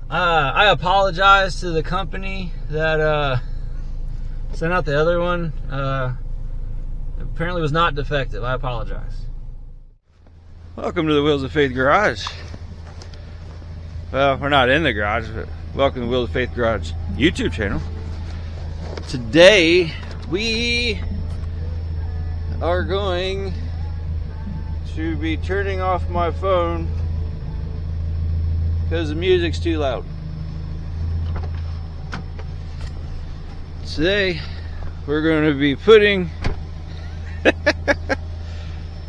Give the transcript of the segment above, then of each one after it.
I apologize to the company that sent out the other one. Apparently was not defective. I apologize. Welcome to the Wheels of Faith Garage. Well, we're not in the garage, but welcome to the Wheels of Faith Garage YouTube channel. Today we are going to be turning off my phone because the music's too loud. Today we're going to be putting an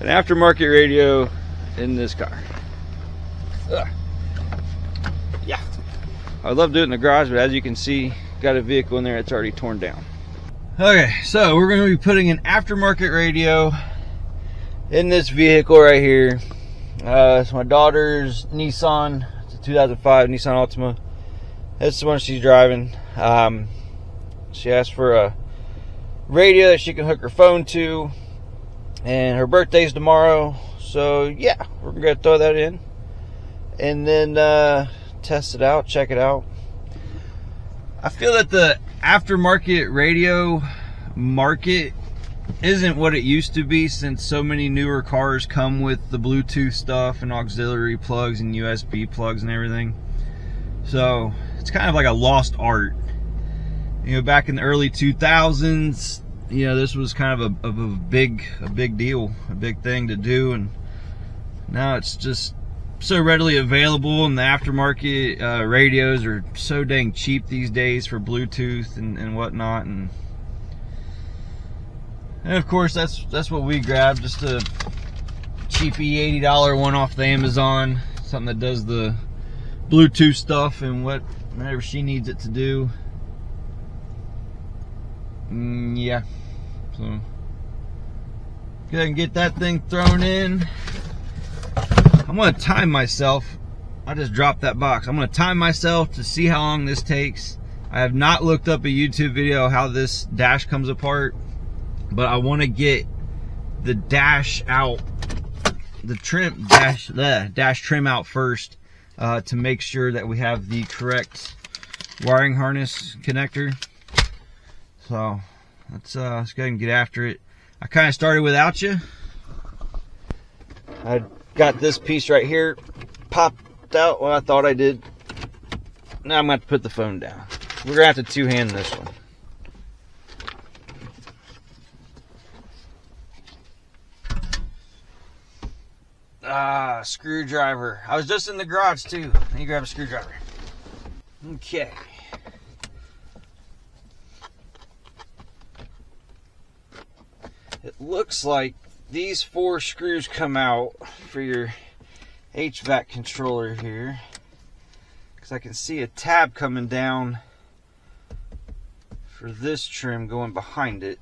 aftermarket radio in this car. Ugh. Yeah, I would love to do it in the garage, but as you can see, got a vehicle in there that's already torn down. Okay, so we're going to be putting an aftermarket radio in this vehicle right here. It's my daughter's Nissan. It's a 2005 Nissan Altima. That's the one she's driving. She asked for a radio that she can hook her phone to, and her birthday's tomorrow. So yeah, we're going to throw that in and then test it out, check it out. I feel that the aftermarket radio market isn't what it used to be, since so many newer cars come with the Bluetooth stuff and auxiliary plugs and USB plugs and everything. So it's kind of like a lost art. You know, back in the early 2000s, you know, this was kind of a big deal, a big thing to do, and now it's just so readily available, and the aftermarket radios are so dang cheap these days for Bluetooth and whatnot, and of course that's what we grabbed, just a cheapy $80 one off the Amazon, something that does the Bluetooth stuff and whatever she needs it to do. Yeah, so go ahead and get that thing thrown in. I'm going to time myself. I just dropped that box. I'm going to time myself to see how long this takes. I have not looked up a YouTube video how this dash comes apart, but I want to get the dash out, the dash trim out first, to make sure that we have the correct wiring harness connector. So let's go ahead and get after it. I kind of started without you. I got this piece right here popped out when I thought I did. Now I'm going to have to put the phone down. We're going to have to two-hand this one. Screwdriver. I was just in the garage too. Let me grab a screwdriver. Okay. It looks like these 4 screws come out for your HVAC controller here, because I can see a tab coming down for this trim going behind it.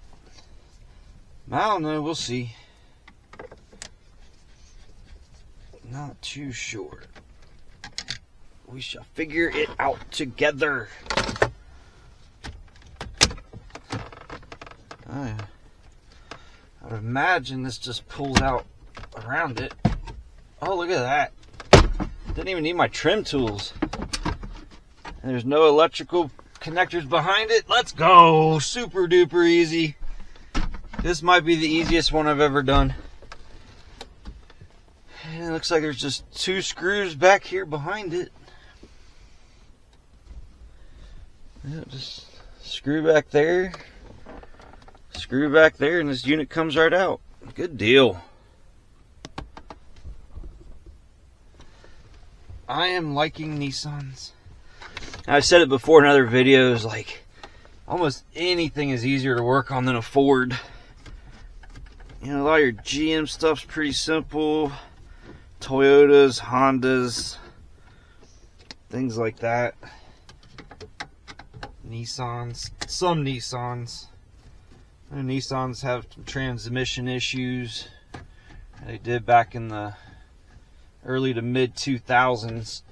I don't know, we'll see. Not too sure. We shall figure it out together. Oh yeah. I would imagine this just pulls out around it. Oh, look at that. Didn't even need my trim tools. And there's no electrical connectors behind it. Let's go. Super duper easy. This might be the easiest one I've ever done. And it looks like there's just 2 screws back here behind it. Yeah, just screw back there. Screw back there, and this unit comes right out. Good deal. I am liking Nissans. I've said it before in other videos, like almost anything is easier to work on than a Ford. You know, a lot of your GM stuff's pretty simple. Toyotas, Hondas, things like that. Nissans, some Nissans. And Nissans have some transmission issues. They did back in the early to mid 2000s.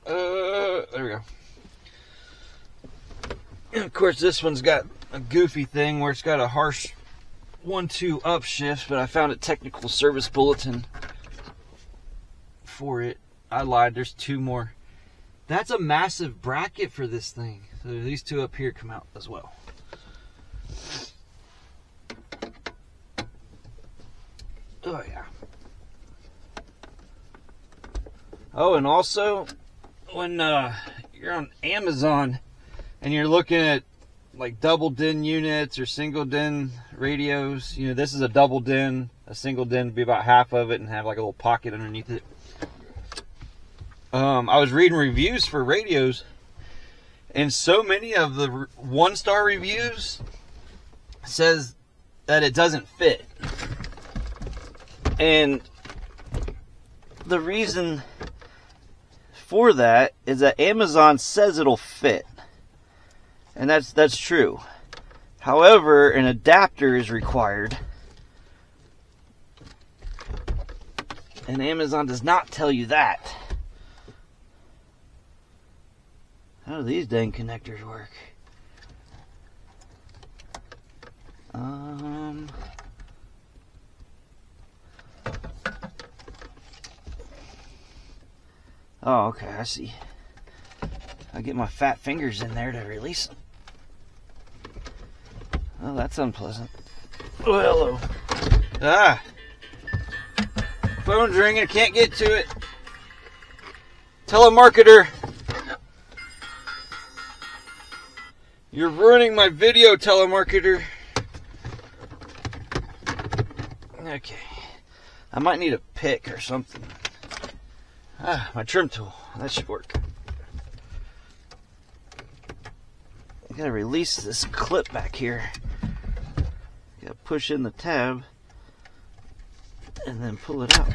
There we go. And of course, this one's got a goofy thing where it's got a harsh 1-2 upshift, but I found a technical service bulletin for it. I lied, there's 2 more That's a massive bracket for this thing. So these two up here come out as well. Oh yeah. Oh, and also when you're on Amazon and you're looking at like double DIN units or single DIN radios, you know, this is a double DIN. A single DIN would be about half of it and have like a little pocket underneath it. I was reading reviews for radios, and so many of the 1-star reviews says that it doesn't fit. And the reason for that is that Amazon says it'll fit. And that's true. However, an adapter is required. And Amazon does not tell you that. How do these dang connectors work? Oh, okay, I see. I get my fat fingers in there to release them. Oh, that's unpleasant. Oh, hello. Ah! Phone's ringing, can't get to it. Telemarketer. You're ruining my video, telemarketer. Okay. I might need a pick or something. Ah, my trim tool. That should work. I gotta release this clip back here. Gotta push in the tab and then pull it out.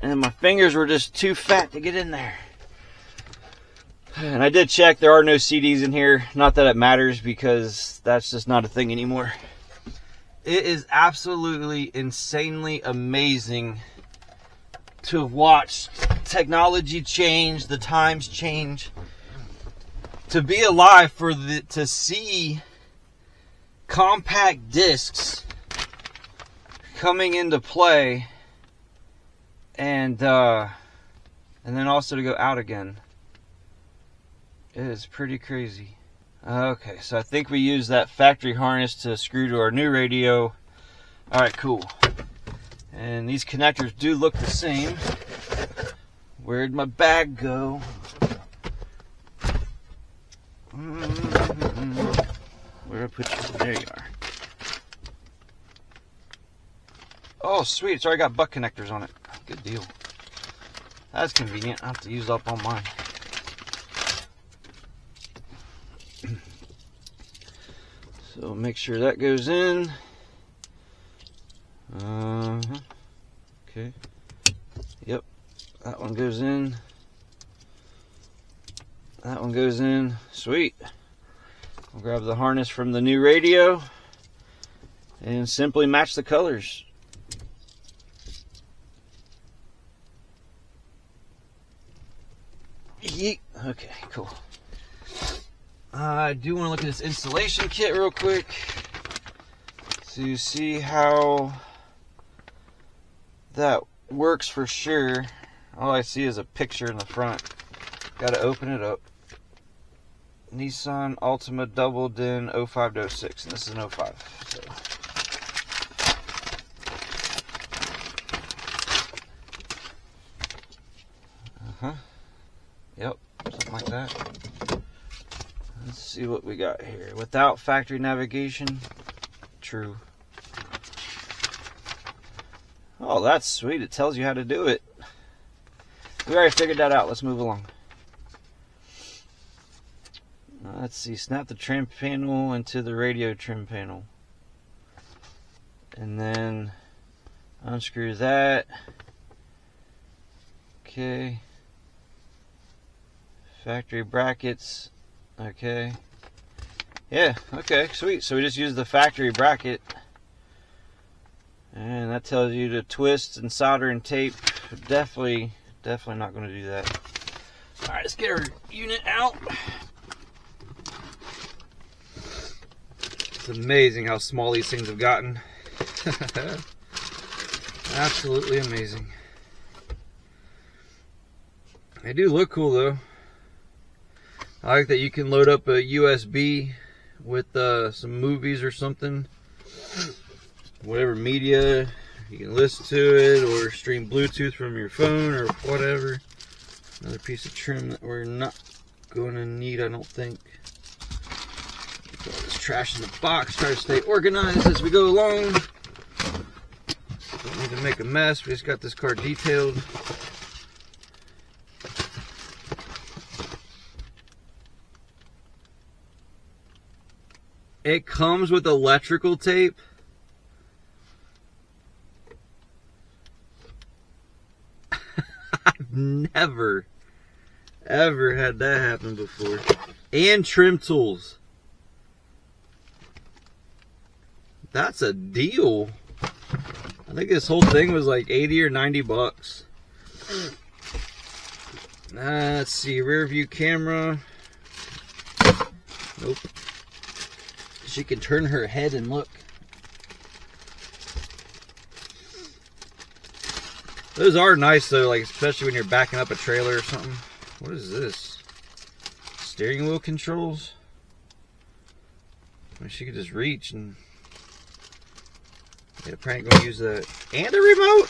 And my fingers were just too fat to get in there. And I did check, there are no CDs in here. Not that it matters, because that's just not a thing anymore. It is absolutely insanely amazing to watch technology change, the times change, to be alive to see compact discs coming into play, and then also to go out again. It is pretty crazy. Okay, so I think we used that factory harness to screw to our new radio. Alright, cool. And these connectors do look the same. Where'd my bag go? Where did I put you? There you are. Oh, sweet. It's already got butt connectors on it. Good deal. That's convenient. I have to use up all mine. So make sure that goes in. Okay. Yep. That one goes in. That one goes in. Sweet. I'll grab the harness from the new radio and simply match the colors. Yeet. Okay, cool. I do want to look at this installation kit real quick to see how that works for sure. All I see is a picture in the front. Got to open it up. Nissan Altima double DIN 05 to 06, and this is an 05. So. Yep, something like that. Let's see what we got here. Without factory navigation. True. Oh, that's sweet. It tells you how to do it. We already figured that out. Let's move along. Let's see. Snap the trim panel into the radio trim panel. And then unscrew that. Okay. Factory brackets. Okay. Yeah, okay, sweet. So we just use the factory bracket. And that tells you to twist and solder and tape. Definitely not going to do that. Alright, let's get our unit out. It's amazing how small these things have gotten. Absolutely amazing. They do look cool though. I like that you can load up a USB with some movies or something. Whatever media, you can listen to it or stream Bluetooth from your phone or whatever. Another piece of trim that we're not going to need, I don't think. Put all this trash in the box. Try to stay organized as we go along. Don't need to make a mess. We just got this car detailed. It comes with electrical tape. I've never, ever had that happen before. And trim tools. That's a deal. I think this whole thing was like 80 or 90 bucks. Let's see, rear view camera. Nope. She can turn her head and look. Those are nice though, like especially when you're backing up a trailer or something. What is this? Steering wheel controls? I mean, she could just reach and... Yeah, probably gonna use that. And a remote?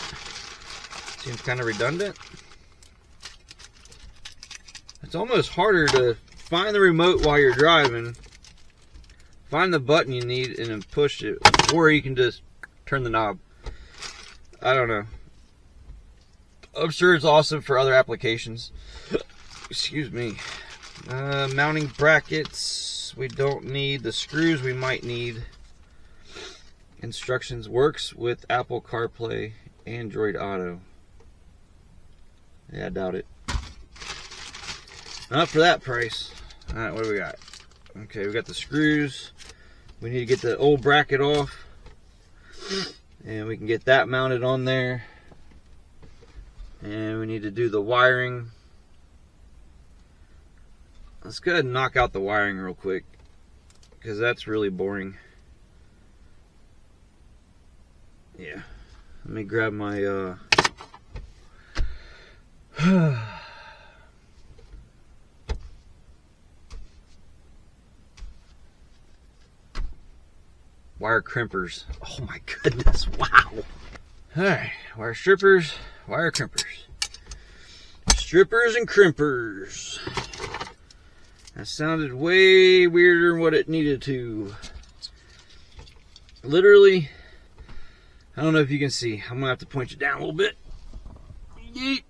Seems kind of redundant. It's almost harder to find the remote while you're driving. Find the button you need and then push it. Or you can just turn the knob. I don't know. I'm sure it's awesome for other applications. Excuse me. Mounting brackets. We don't need. The screws we might need. Instructions. Works with Apple CarPlay, Android Auto. Yeah, I doubt it. Not for that price. Alright, what do we got? Okay, we got the screws. We need to get the old bracket off. And we can get that mounted on there. And we need to do the wiring. Let's go ahead and knock out the wiring real quick, because that's really boring. Yeah. Let me grab my wire crimpers. Oh my goodness, wow. Alright, wire strippers, wire crimpers. Strippers and crimpers. That sounded way weirder than what it needed to. Literally, I don't know if you can see. I'm going to have to point you down a little bit. Yeet.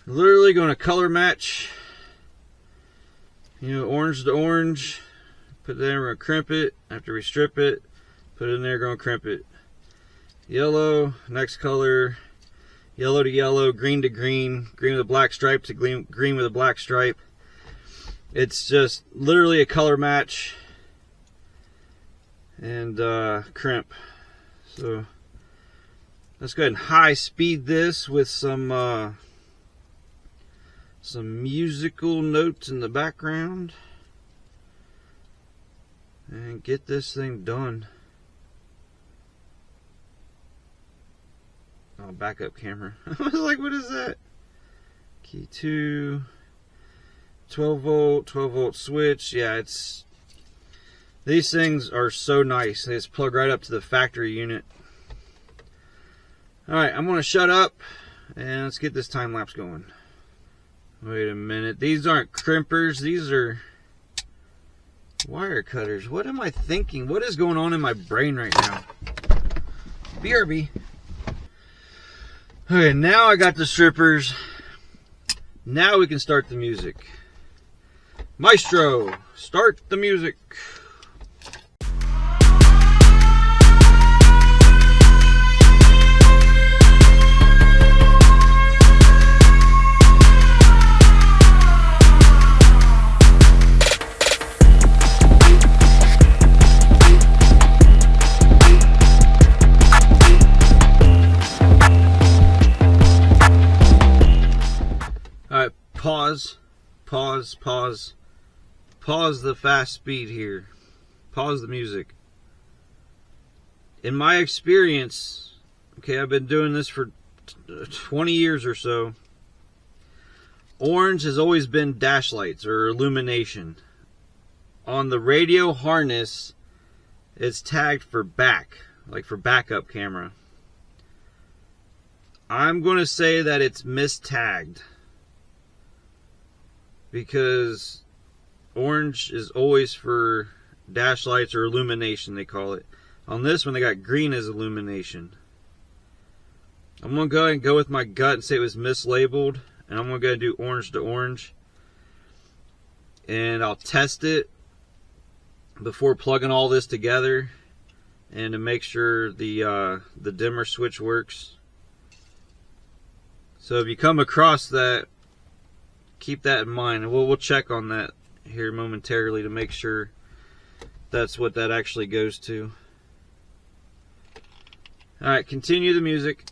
Literally going to color match. You know, orange to orange. Put that in, we're going to crimp it. After we strip it, put it in there, going to crimp it. Yellow, next color. Yellow to yellow, green to green. Green with a black stripe to green with a black stripe. It's just literally a color match. And crimp. So let's go ahead and high speed this with some musical notes in the background. And get this thing done. Oh, backup camera. I was like, what is that? Key 2, 12 volt switch. Yeah, it's, these things are so nice. They just plug right up to the factory unit. Alright, I'm going to shut up and let's get this time lapse going. Wait a minute. These aren't crimpers. These are wire cutters. What am I thinking? What is going on in my brain right now? BRB. Okay, now I got the strippers. Now we can start the music. Maestro, start the music. Pause the fast speed here. Pause the music. In my experience, okay, I've been doing this for 20 years or so, orange has always been dash lights or illumination. On the radio harness, it's tagged for back, like for backup camera. I'm going to say that it's mistagged, because orange is always for dash lights or illumination, they call it. On this one, they got green as illumination. I'm going to go ahead and go with my gut and say it was mislabeled, and I'm going to go do orange to orange. And I'll test it before plugging all this together, and to make sure the dimmer switch works. So if you come across that, keep that in mind, and we'll check on that here momentarily to make sure that's what that actually goes to. Alright, continue the music.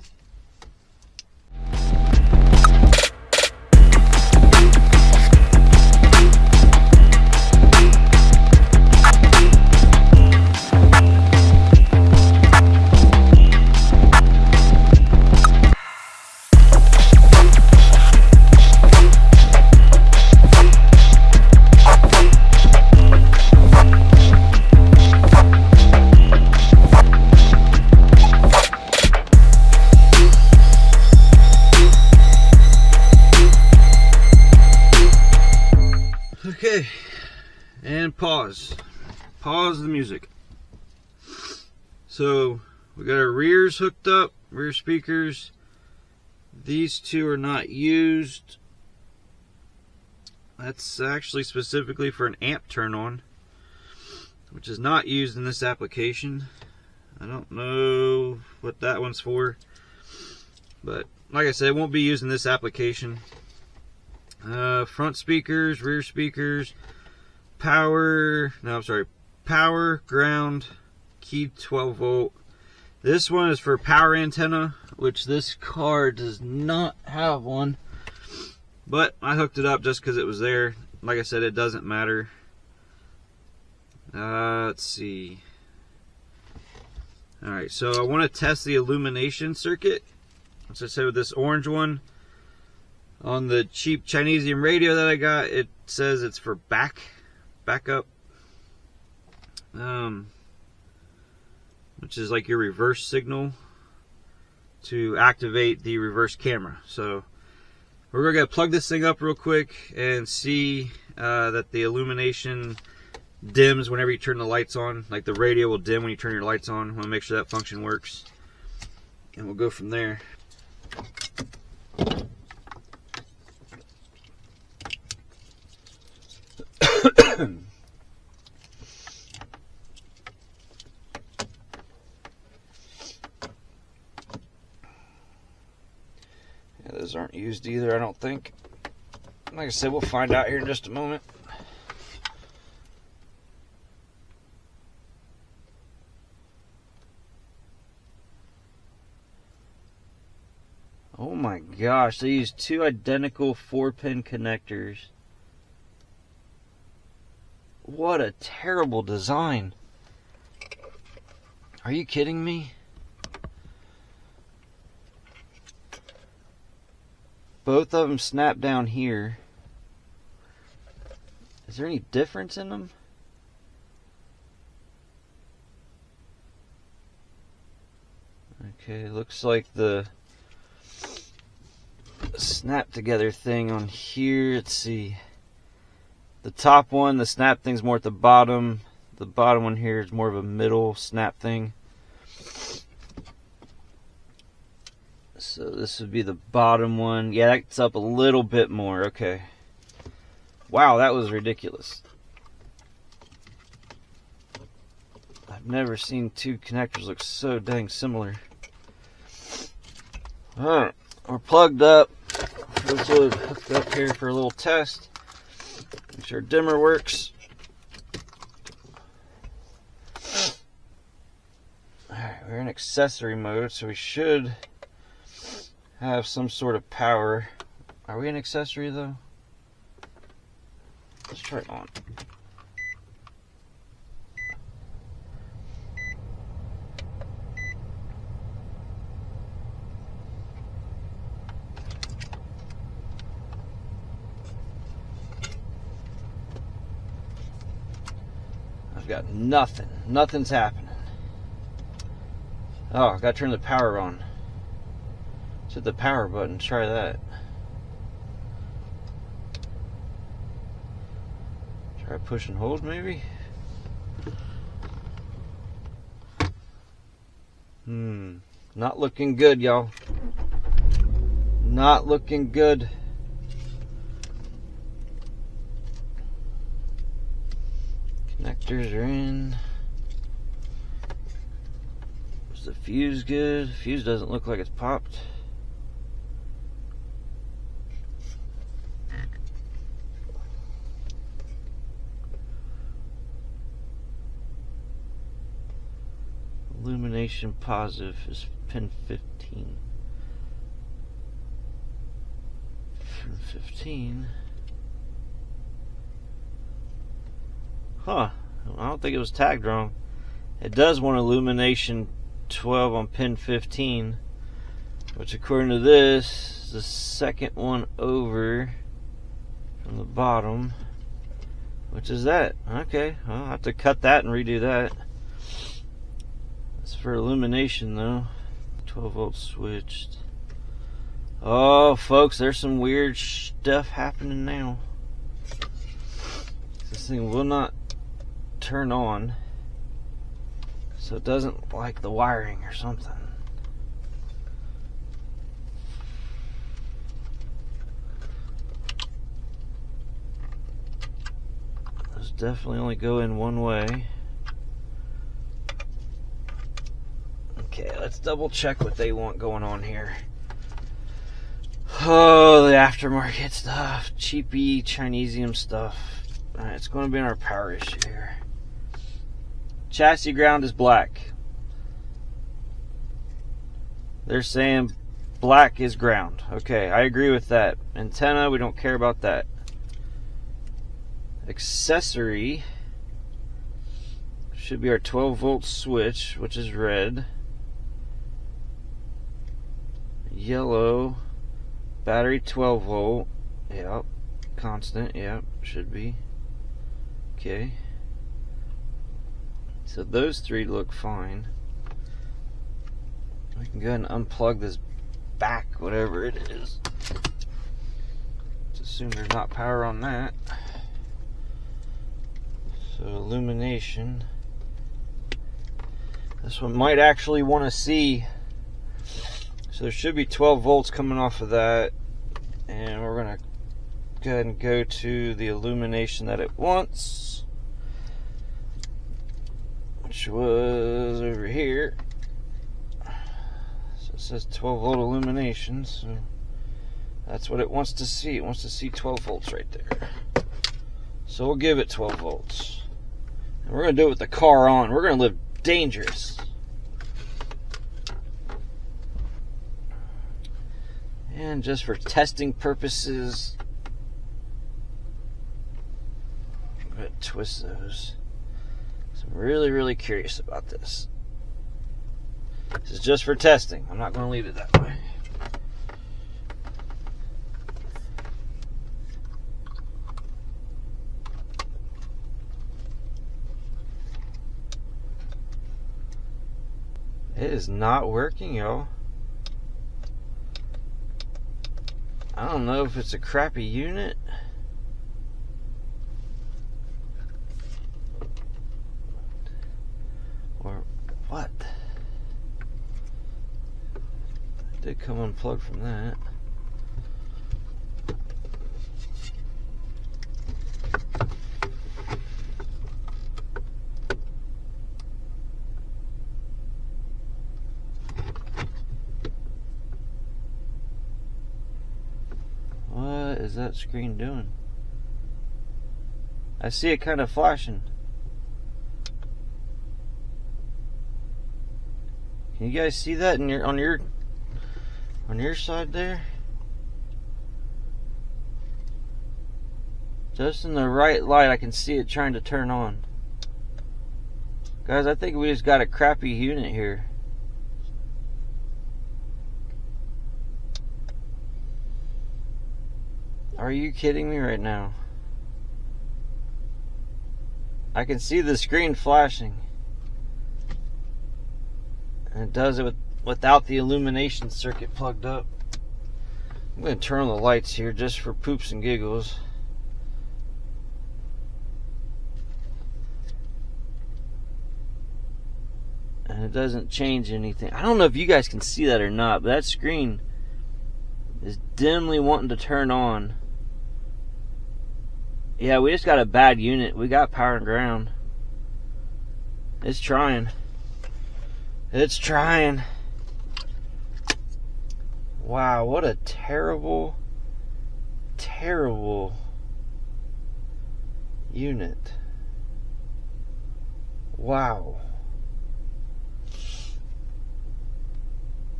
Okay, and pause the music. So we got our rears hooked up, rear speakers. These two are not used. That's actually specifically for an amp turn on, which is not used in this application. I don't know what that one's for, but like I said, it won't be used in this application. Front speakers, rear speakers, power, ground, key 12 volt. This one is for power antenna, which this car does not have one, but I hooked it up just because it was there. Like I said, it doesn't matter. Let's see. Alright, so I want to test the illumination circuit. As I said, with this orange one, on the cheap Chinesian radio that I got, it says it's for backup, which is like your reverse signal to activate the reverse camera. So we're going to plug this thing up real quick and see that the illumination dims whenever you turn the lights on. Like the radio will dim when you turn your lights on. I want to make sure that function works, and we'll go from there. Yeah, those aren't used either, I don't think. Like I said, we'll find out here in just a moment. Oh my gosh, they use two identical 4-pin connectors. What a terrible design. Are you kidding me? Both of them snap down here. Is there any difference in them? Okay, looks like the snap together thing on here. Let's see. The top one, the snap thing's more at the bottom. The bottom one here is more of a middle snap thing. So this would be the bottom one. Yeah, that's up a little bit more. Okay. Wow, that was ridiculous. I've never seen two connectors look so dang similar. Alright, we're plugged up. Let's hook it up here for a little test. Make sure dimmer works. Alright, we're in accessory mode, so we should have some sort of power. Are we in accessory though? Let's try it on. I've got nothing. Nothing's happening. Oh, I gotta turn the power on. Let's hit the power button. Try that. Try push and hold, maybe? Not looking good, y'all. Not looking good. Connectors are in. Is the fuse good? The fuse doesn't look like it's popped. Illumination positive is pin 15. Pin 15. Huh. I don't think it was tagged wrong. It does want illumination 12 on pin 15, which according to this is the second one over from the bottom, which is that. Okay, well, I'll have to cut that and redo that. That's for illumination though. 12 volt switched. Oh folks, there's some weird stuff happening now. This thing will not turn on, so it doesn't like the wiring or something. Those definitely only go in one way. Okay, let's double check what they want going on here. Oh, the aftermarket stuff. Cheapy Chinesium stuff. Alright, it's going to be in our power issue here. Chassis ground is black. They're saying black is ground. Okay, I agree with that. Antenna, we don't care about that. Accessory should be our 12 volt switch, which is red. Yellow, battery 12 volt. Yep, constant. Yep, should be. Okay. So those three look fine. We can go ahead and unplug this back, whatever it is. Let's assume there's not power on that. So illumination. This one might actually want to see. So there should be 12 volts coming off of that. And we're going to go ahead and go to the illumination that it wants, which was over here. So it says 12 volt illumination, so that's what it wants to see. It wants to see 12 volts right there. So we'll give it 12 volts. And we're going to do it with the car on. We're going to live dangerous. And just for testing purposes, I'm going to twist those. So I'm really curious about this. This is just for testing. I'm not going to leave it that way. It is not working, y'all. I don't know if it's a crappy unit. Or what? I did come unplugged from that. What is that screen doing? I see it kind of flashing. Can you guys see that on your side there? Just in the right light, I can see it trying to turn on. Guys, I think we just got a crappy unit here. Are you kidding me right now? I can see the screen flashing. And it does it without the illumination circuit plugged up. I'm going to turn on the lights here just for poops and giggles. And it doesn't change anything. I don't know if you guys can see that or not, but that screen is dimly wanting to turn on. Yeah, we just got a bad unit. We got power and ground. It's trying. It's trying. Wow, what a terrible, terrible unit. Wow.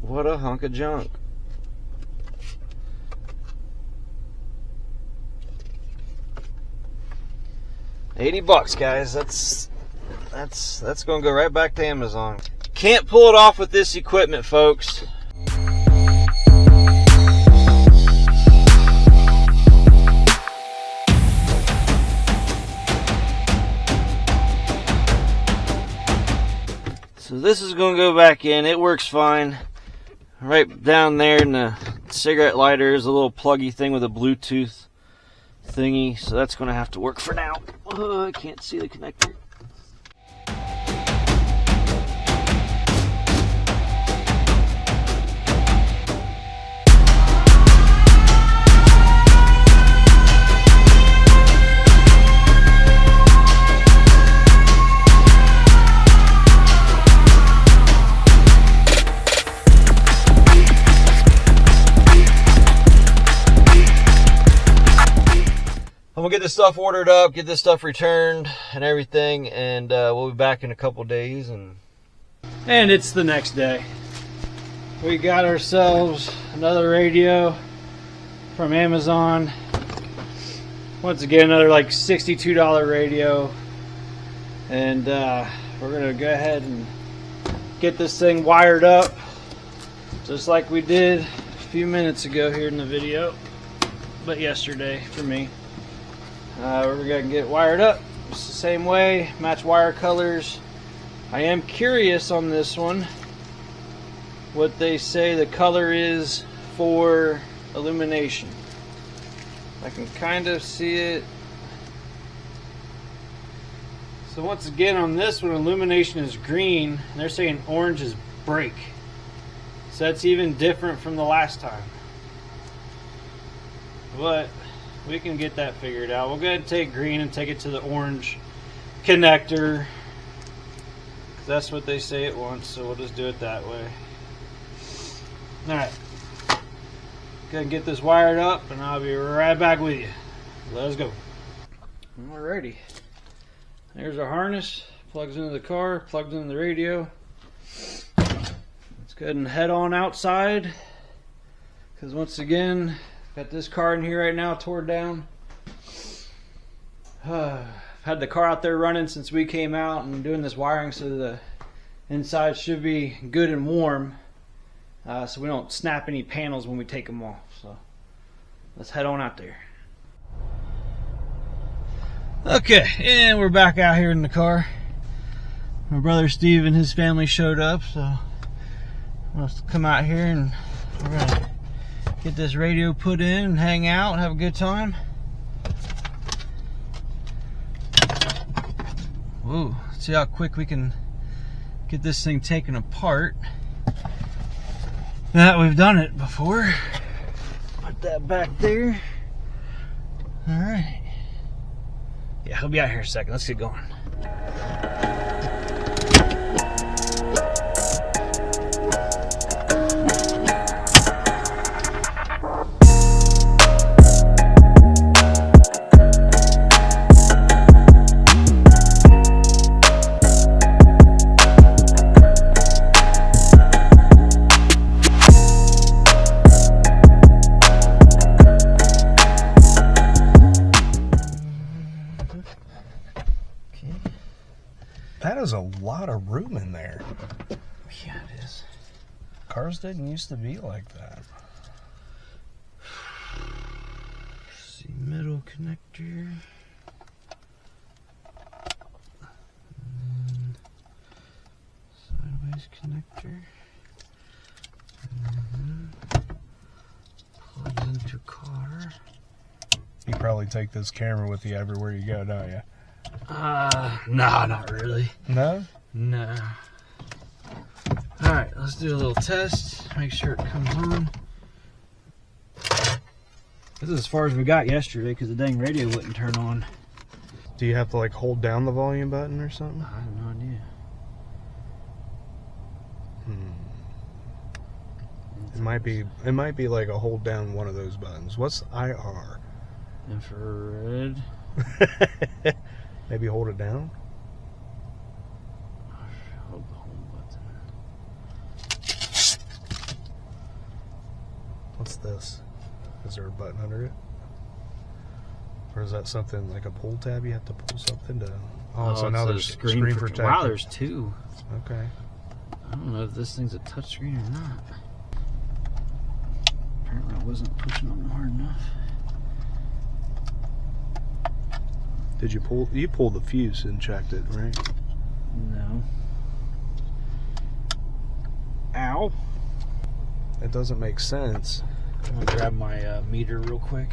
What a hunk of junk. $80, guys. That's gonna go right back to Amazon. Can't pull it off with this equipment, folks. So this is gonna go back in. It works fine. Right down there in the cigarette lighter is a little pluggy thing with a Bluetooth thingy, so that's going to have to work for now. Oh, I can't see the connector. I'm gonna get this stuff ordered up, get this stuff returned and everything, and we'll be back in a couple days. And it's the next day. We got ourselves another radio from Amazon. Once again, another like $62 radio, and we're gonna go ahead and get this thing wired up just like we did a few minutes ago here in the video, but yesterday for me. We're going to get wired up. It's the same way, match wire colors. I am curious on this one what they say the color is for illumination. I can kind of see it. So once again on this one, illumination is green, and they're saying orange is brake. So that's even different from the last time. But we can get that figured out. We'll go ahead and take green and take it to the orange connector, 'cause that's what they say it wants, so we'll just do it that way. Alright. Go ahead and get this wired up, and I'll be right back with you. Let's go. Alrighty. There's our harness. Plugs into the car, plugs into the radio. Let's go ahead and head on outside, because once again, got this car in here right now, tore down. I've had the car out there running since we came out and doing this wiring, so the inside should be good and warm, so we don't snap any panels when we take them off. So let's head on out there. Okay, and we're back out here in the car. My brother Steve and his family showed up, so let's come out here and we're gonna get this radio put in and hang out and have a good time. Whoa, let's see how quick we can get this thing taken apart. That we've done it before. Put that back there. Alright. Yeah, he'll be out here in a second. Let's get going. That is a lot of room in there. Yeah, it is. Cars didn't used to be like that. See, middle connector. your car. You probably take this camera with you everywhere you go, don't you? Nah, not really. No? No. Alright, let's do a little test. Make sure it comes on. This is as far as we got yesterday because the dang radio wouldn't turn on. Do you have to like hold down the volume button or something? I have no idea. It might be like a hold down one of those buttons. What's IR? Infrared. Maybe hold it down. Hold the home button. What's this? Is there a button under it? Or is that something like a pull tab? You have to pull something to. Oh, so now there's screen protector. Wow, there's two. Okay. I don't know if this thing's a touchscreen or not. Apparently I wasn't pushing on hard enough. Did you pull? You pulled the fuse and checked it, right? No. Ow. That doesn't make sense. I'm gonna grab my meter real quick.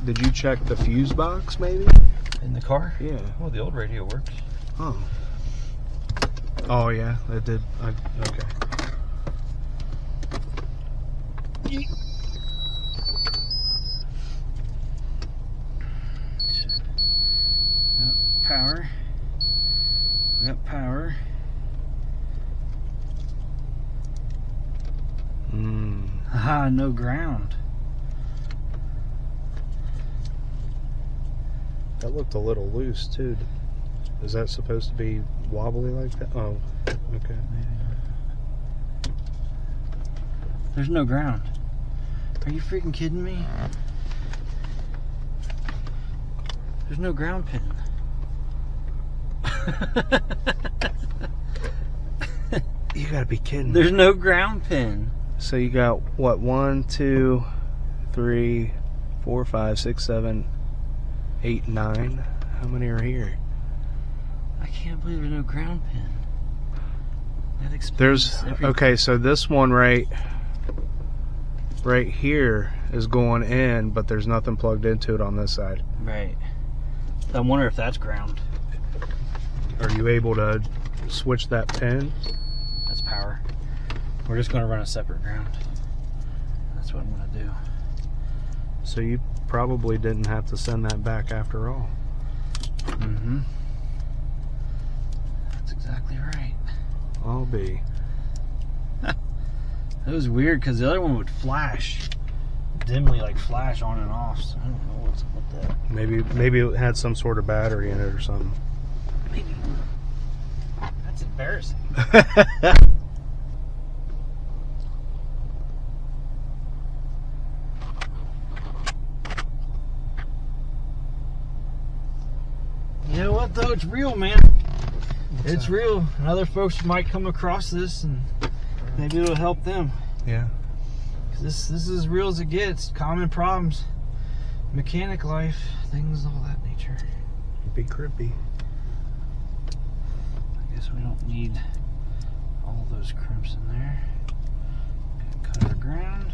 Did you check the fuse box maybe? In the car? Yeah. Well, the old radio works. Oh. Oh yeah, it did. Okay. Power. We got power. Aha, no ground. That looked a little loose too. Is that supposed to be wobbly like that? Oh, okay. There's no ground. Are you freaking kidding me? There's no ground pin. You gotta be kidding me. There's no ground pin. So you got what? 1, 2, 3, 4, 5, 6, 7, 8, 9. How many are here? I can't believe there's no ground pin. That explains There's everything. okay. So this one right here is going in, but there's nothing plugged into it on this side. Right. I wonder if that's ground. Are you able to switch that pin? That's power. We're just going to run a separate ground. That's what I'm going to do. So you probably didn't have to send that back after all. Mm-hmm. That's exactly right. I'll be. It was weird because the other one would flash. Dimly, like flash on and off. So I don't know what's up with that. Maybe it had some sort of battery in it or something. Maybe. That's embarrassing. You know what though? It's real, man. It's real. And other folks might come across this and maybe it'll help them. Yeah. 'Cause this is as real as it gets. Common problems. Mechanic life. Things of all that nature. Be crippy. I guess we don't need all those crimps in there. Cut our ground.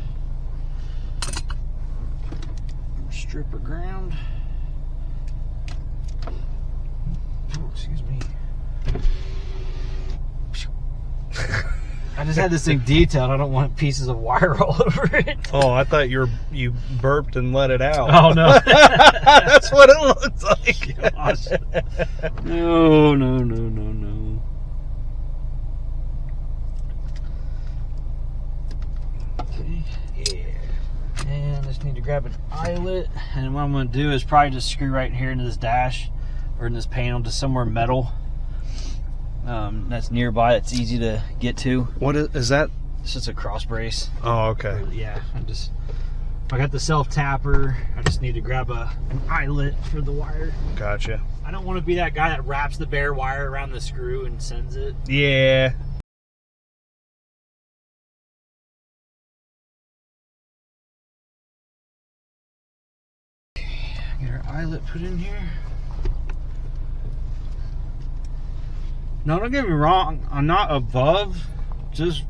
Strip of ground. Oh, excuse me. I just had this thing detailed. I don't want pieces of wire all over it. Oh, I thought you burped and let it out. Oh no. That's what it looked like. Gosh. No. Okay. Yeah. And I just need to grab an eyelet. And what I'm going to do is probably just screw right in here into this dash or in this panel, just somewhere metal. That's nearby. That's easy to get to. What is that? It's just a cross brace. Oh, okay. Yeah. I got the self tapper. I just need to grab an eyelet for the wire. Gotcha. I don't want to be that guy that wraps the bare wire around the screw and sends it. Yeah. Get our eyelet put in here. Now, don't get me wrong. I'm not above just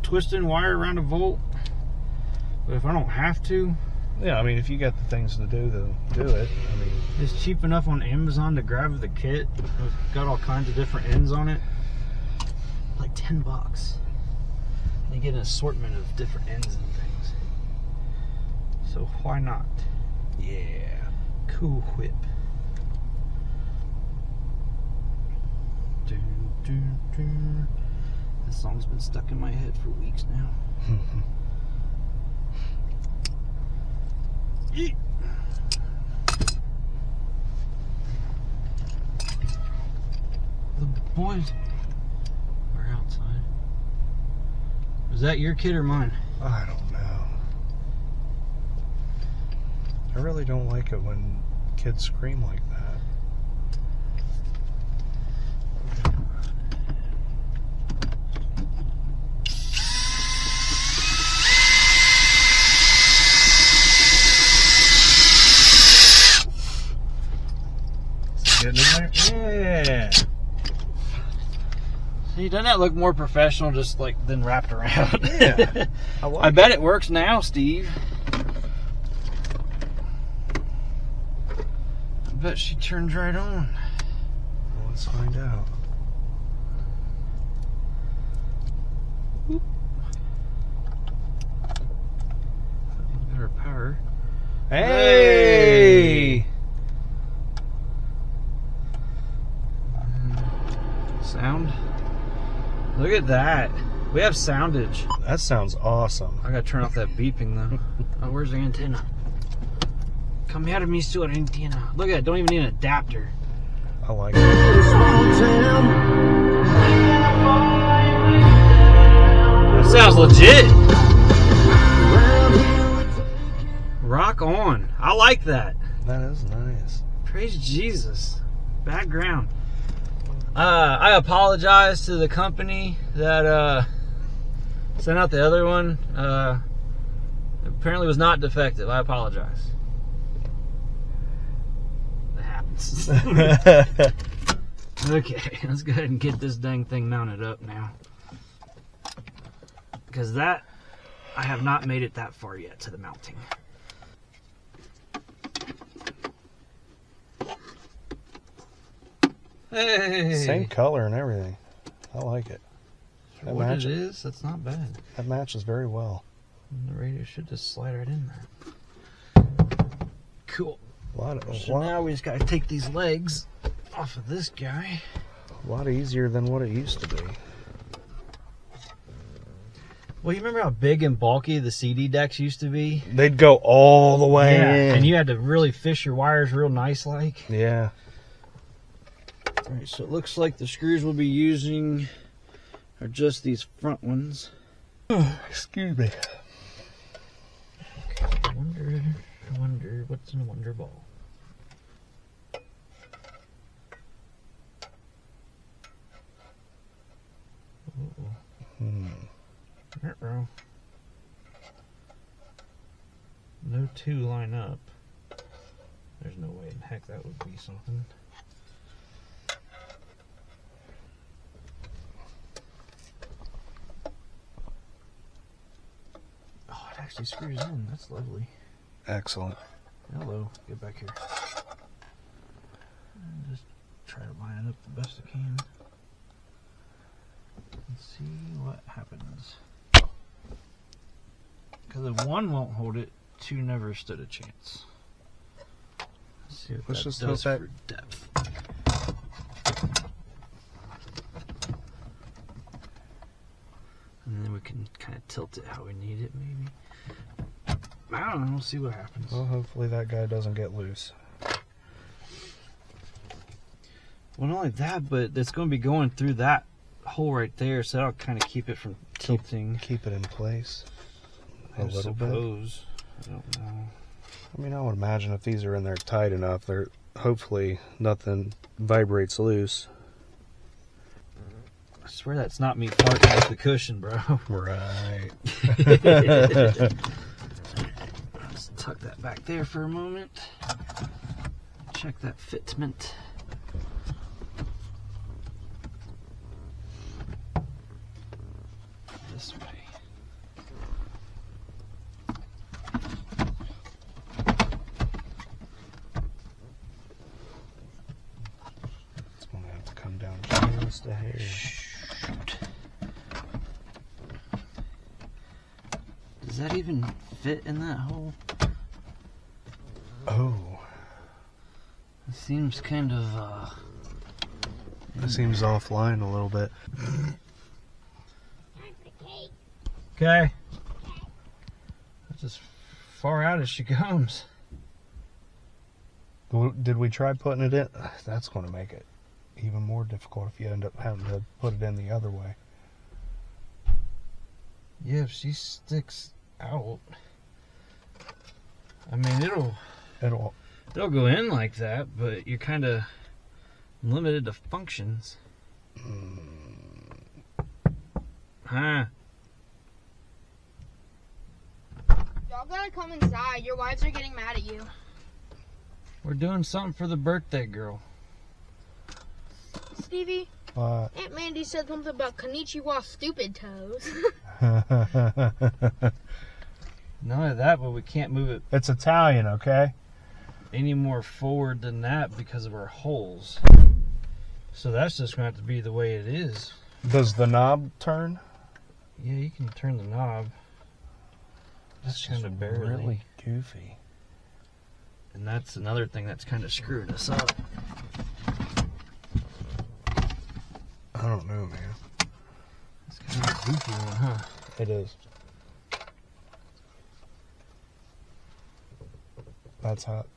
twisting wire around a volt. But if I don't have to, Yeah, I mean, if you got the things to do, then do it. I mean, It's cheap enough on Amazon to grab the kit. It's got all kinds of different ends on it. Like $10. And you get an assortment of different ends and things. So why not? yeah. Cool Whip. Dun, dun, dun. This song's been stuck in my head for weeks now. Eat. The boys are outside. Was that your kid or mine? I don't know. I really don't like it when kids scream like that. Getting in there? Yeah. See, doesn't that look more professional just like than wrapped around? Yeah. I bet it works now, Steve. I bet she turns right on. Well, let's find out. Got her power. Hey! Sound. Look at that. We have soundage. That sounds awesome. I gotta turn off that beeping though. Oh, where's the antenna? Come here to me, Stuart. Antenna. Look at it. Don't even need an adapter. I like it. That sounds legit. Rock on. I like that. That is nice. Praise Jesus. Background. I apologize to the company that sent out the other one. Apparently was not defective. I apologize. That happens. Okay, let's go ahead and get this dang thing mounted up now. Because that, I have not made it that far yet to the mounting. Hey. Same color and everything. I like it. For what it is, that's not bad. That matches very well. And the radio should just slide right in there. Cool. So now we just got to take these legs off of this guy. A lot easier than what it used to be. Well, you remember how big and bulky the CD decks used to be? They'd go all the way in. And you had to really fish your wires real nice like. Yeah. Alright, so it looks like the screws we'll be using are just these front ones. Excuse me. Okay, I wonder what's in a wonder ball. Uh-oh. No two line up. There's no way in heck that would be something. Oh, it actually screws in. That's lovely. Excellent. Hello. Get back here. And just try to line it up the best I can. And see what happens. Because if one won't hold it, two never stood a chance. Let's see what Let's that just does hope for depth. And then we can kind of tilt it how we need it, maybe. I don't know. We'll see what happens. Well, hopefully that guy doesn't get loose. Well, not only that, but it's going to be going through that hole right there, so that'll kind of keep it from tilting. Keep it in place a I little suppose. I don't know. I mean, I would imagine if these are in there tight enough, they're hopefully nothing vibrates loose. I swear that's not me farting with the cushion, bro. Right. Let's tuck that back there for a moment. Check that fitment. This way. the hair. Shoot. Does that even fit in that hole? Oh. It seems kind of, It seems offline a little bit. Okay. That's as far out as she comes. Did we try putting it in? That's going to make it even more difficult if you end up having to put it in the other way. Yeah, if she sticks out, I mean, it'll go in like that, but you're kind of limited to functions. Huh? Y'all gotta come inside. Your wives are getting mad at you. We're doing something for the birthday girl. Stevie, What? Aunt Mandy said something about konnichiwa stupid toes. Not only that, but we can't move it It's Italian, okay? any more forward than that because of our holes. So that's just going to have to be the way it is. Does the knob turn? Yeah, you can turn the knob. Just kind of barely. Really goofy. And that's another thing that's kind of screwing us up. I don't know, man. It's kind of a goofy one, huh? It is. That's hot.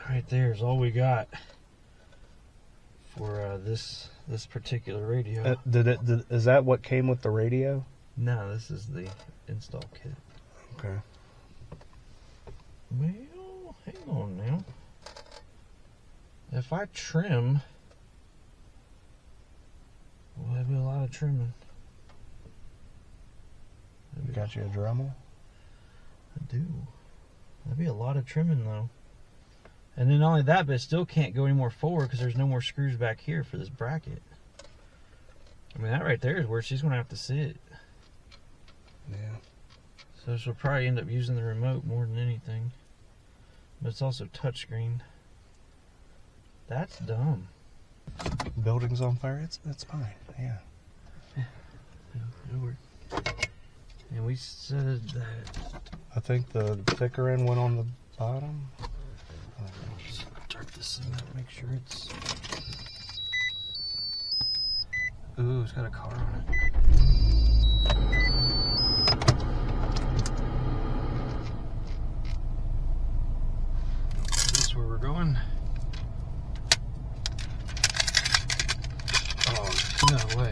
Right there is all we got for this particular radio. Is that what came with the radio? No, this is the install kit. Okay. Well, hang on now. If I trim, well, that'd be a lot of trimming. You got you a Dremel? I do. That'd be a lot of trimming, though. And then not only that, but it still can't go any more forward because there's no more screws back here for this bracket. I mean, that right there is where she's going to have to sit. Yeah. So she'll probably end up using the remote more than anything. But it's also touchscreen. That's dumb. Building's on fire? It's fine. Yeah. It'll work. And we said that. I think the thicker end went on the bottom. Start this thing up, make sure it's. Ooh, it's got a car on it. Is this where we're going? Oh, no way.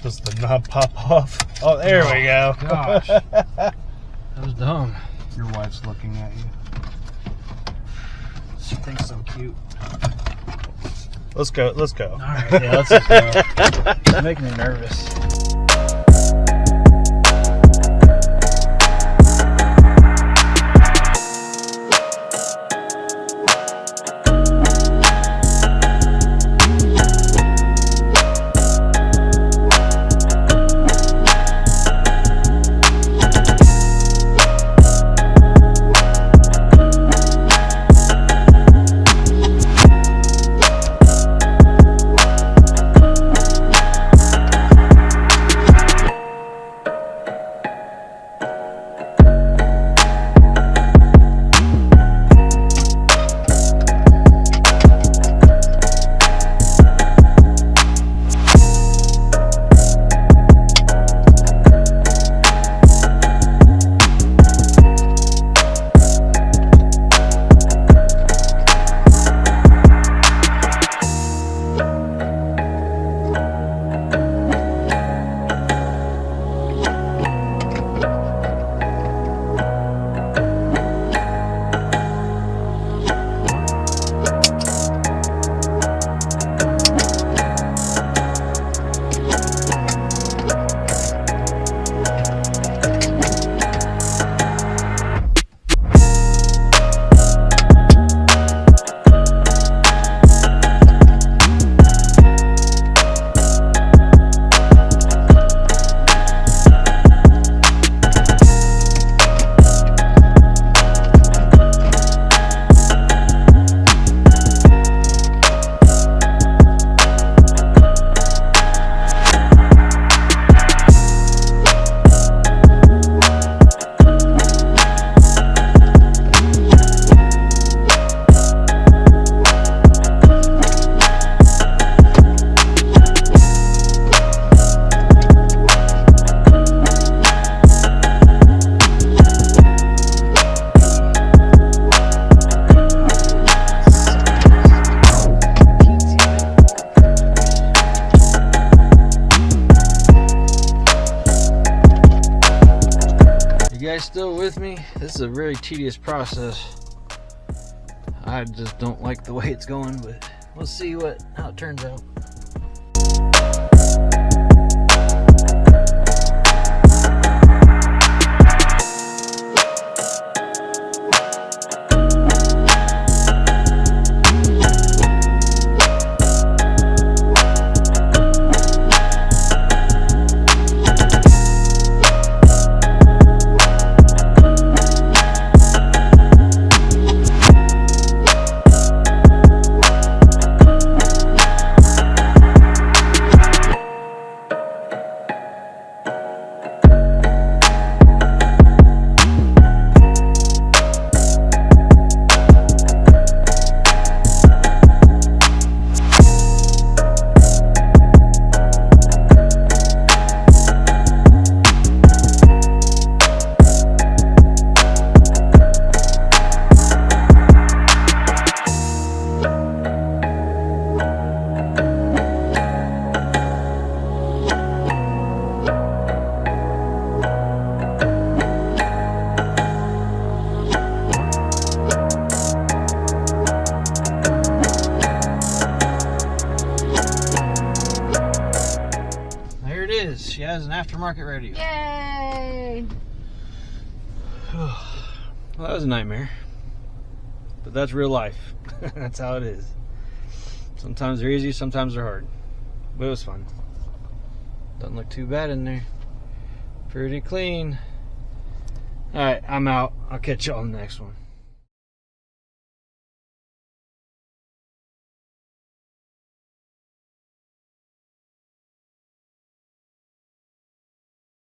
Does the knob pop off? Oh, there we go. Gosh. That was dumb. Your wife's looking at you. She thinks I'm cute. Let's go. Let's go. All right, yeah, let's just go. It's making me nervous. This is a very tedious process. I just don't like the way it's going, but we'll see how it turns out. She has an aftermarket radio. Yay! Well, that was a nightmare. But that's real life. That's how it is. Sometimes they're easy, sometimes they're hard. But it was fun. Doesn't look too bad in there. Pretty clean. Alright, I'm out. I'll catch y'all on the next one.